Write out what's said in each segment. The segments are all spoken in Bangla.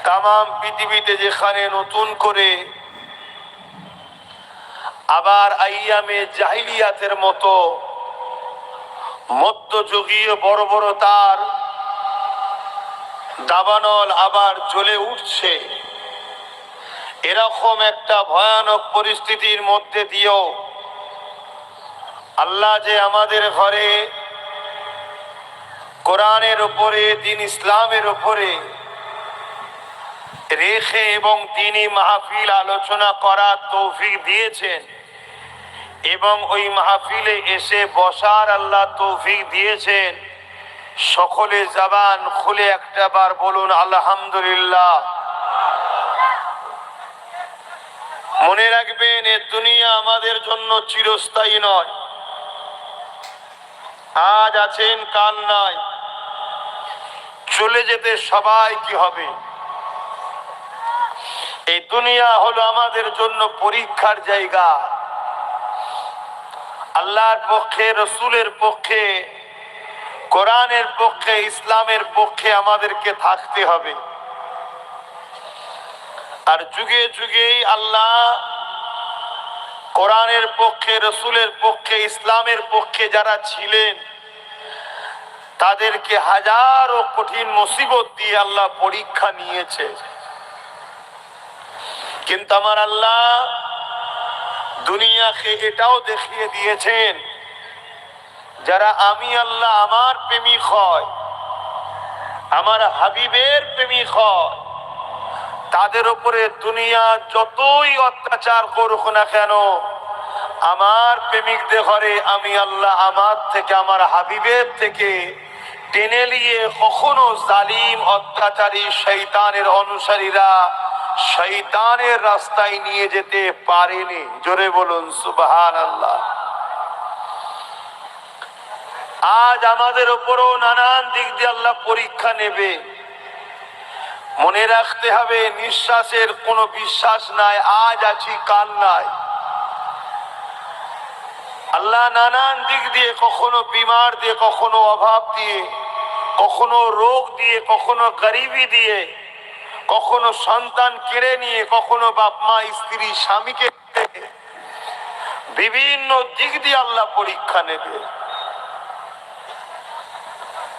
তামাম পৃথিবীতে যেখানে নতুন করে আবার আইয়ামে জাহিলিয়াতের মতো মধ্যযুগীয় বড় বড় তার দাবানল আবার জ্বলে উঠছে, এরকম একটা ভয়ানক পরিস্থিতির মধ্যে দিয়েও আল্লাহ যে আমাদের ঘরে কোরআনের উপরে, দ্বীন ইসলামের উপরে রেখে এবং দ্বীনি মাহফিল আলোচনা করার তৌফিক দিয়েছেন এবং ওই মাহফিলে এসে বসার আল্লাহ তৌফিক দিয়েছেন, সকলে জবান খুলে একটা বার বলুন আলহামদুলিল্লাহ। মনে রাখবেন, এ দুনিয়া আমাদের জন্য চিরস্থায়ী নয়। আজ আছেন, কাল নাই, চলে যেতে সবাই কি হবে। এই দুনিয়া হলো আমাদের জন্য পরীক্ষার জায়গা। আল্লাহর পক্ষে, রসুলের পক্ষে, কোরআনের পক্ষে, ইসলামের পক্ষে আমাদেরকে থাকতে হবে। আর যুগে যুগেই আল্লাহ কোরআনের পক্ষে, রসুলের পক্ষে, ইসলামের পক্ষে যারা ছিলেন তাদেরকে হাজারো কঠিন মুসিবত দিয়ে আল্লাহ পরীক্ষা নিয়েছে। কিন্তু আমার আল্লাহ দুনিয়াকে এটাও দেখিয়ে দিয়েছেন, যারা আমি আল্লাহ আমার প্রেমিক হয়, আমার হাবিবের প্রেমিক হয়, তাদের উপরে দুনিয়া যতই অত্যাচার করুক না কেন, আমার প্রেমিকদের ঘরে আমি আল্লাহ আমার থেকে, আমার হাবিবের থেকে টেনে নিয়ে কখনো জালিম অত্যাচারী শয়তানের অনুসারীরা শয়তানের রাস্তায় নিয়ে যেতে পারেনি। জোরে বলুন সুবহানাল্লাহ। আজ আমাদের উপরও নানান দিক দিয়ে আল্লাহ পরীক্ষা নেবে। মনে রাখতে হবে, নিঃশ্বাসের কোনো বিশ্বাস নাই, আজ আছি কাল নাই। আল্লাহ নানান দিক দিয়ে, কখনো বিমার দিয়ে, কখনো অভাব দিয়ে, কখনো রোগ দিয়ে, কখনো গরিবি দিয়ে, কখনো সন্তান কেড়ে নিয়ে, কখনো বাপ মা স্ত্রী স্বামীকে বিভিন্ন দিক দিয়ে আল্লাহ পরীক্ষা নেবে।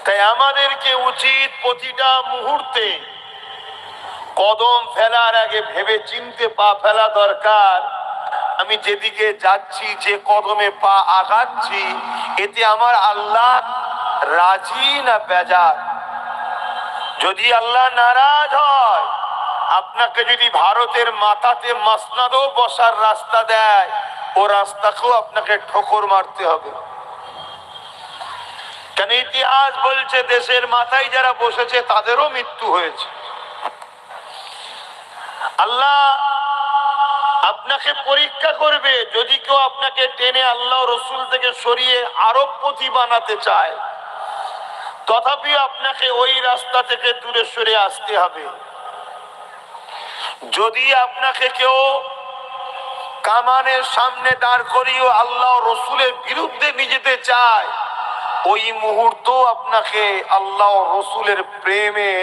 তাই আমাদেরকে উচিত প্রতিটা মুহূর্তে কদম ফেলার আগে ভেবে চিনতে পা ফেলা দরকার। আমি যেদিকে যাচ্ছি, যে কদমে পা আগাচ্ছি, এতে আমার আল্লাহ রাজি না বেজার। যদি আল্লাহ নারাজ হয়, আপনাকে যদি ভারতের মাথাতে মাসনাদও বসার রাস্তা দেয়, ও রাস্তাকেও আপনাকে ঠোকর মারতে হবে। কেন ইতিহাস বলছে, দেশের মাথায় যারা বসেছে তাদেরও মৃত্যু হয়েছে। আল্লাহ আপনাকে পরীক্ষা করবে। যদি কেউ আপনাকে টেনে আল্লাহ রসুল থেকে সরিয়ে আরবপতি বানাতে চায়, তথাপিও আপনাকে ওই রাস্তা থেকে দূরে সরে আসতে হবে। যদি আপনাকে কেউ কামানের সামনে দাঁড় করিয়ে আল্লাহ রসুলের বিরুদ্ধে নিয়ে যেতে চায়, ওই মুহূর্ত আপনাকে আল্লাহ রসুলের প্রেমে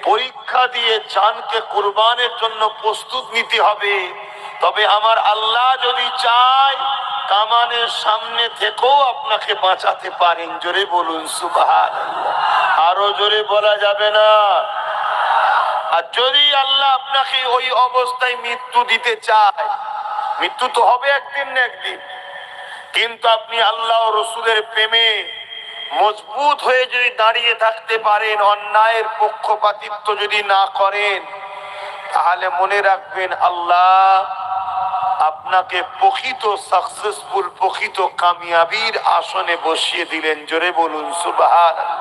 পরীক্ষা দিয়ে জানকে কুরবানের জন্য প্রস্তুত নিতে হবে। তবে আমার আল্লাহ যদি চায়, কামানের সামনে থেকেও আপনাকে বাঁচাতে পারেন। জোরে বলুন সুবহানাল্লাহ। আরো জোরে বলা যাবে না? আর যদি আল্লাহ আপনাকে ওই অবস্থায় মৃত্যু দিতে চায়, মৃত্যু তো হবে একদিন না একদিন, কিন্তু আপনি আল্লাহ রসুলের প্রেমে মজবুত হয়ে যদি দাঁড়িয়ে থাকতে পারেন, অন্যায়ের পক্ষপাতিত্ব যদি না করেন, তাহলে মনে রাখবেন আল্লাহ আপনাকে প্রকৃত সাকসেসফুল, প্রকৃত কামিয়াবির আসনে বসিয়ে দিলেন। জোরে বলুন সুবহানাল্লাহ।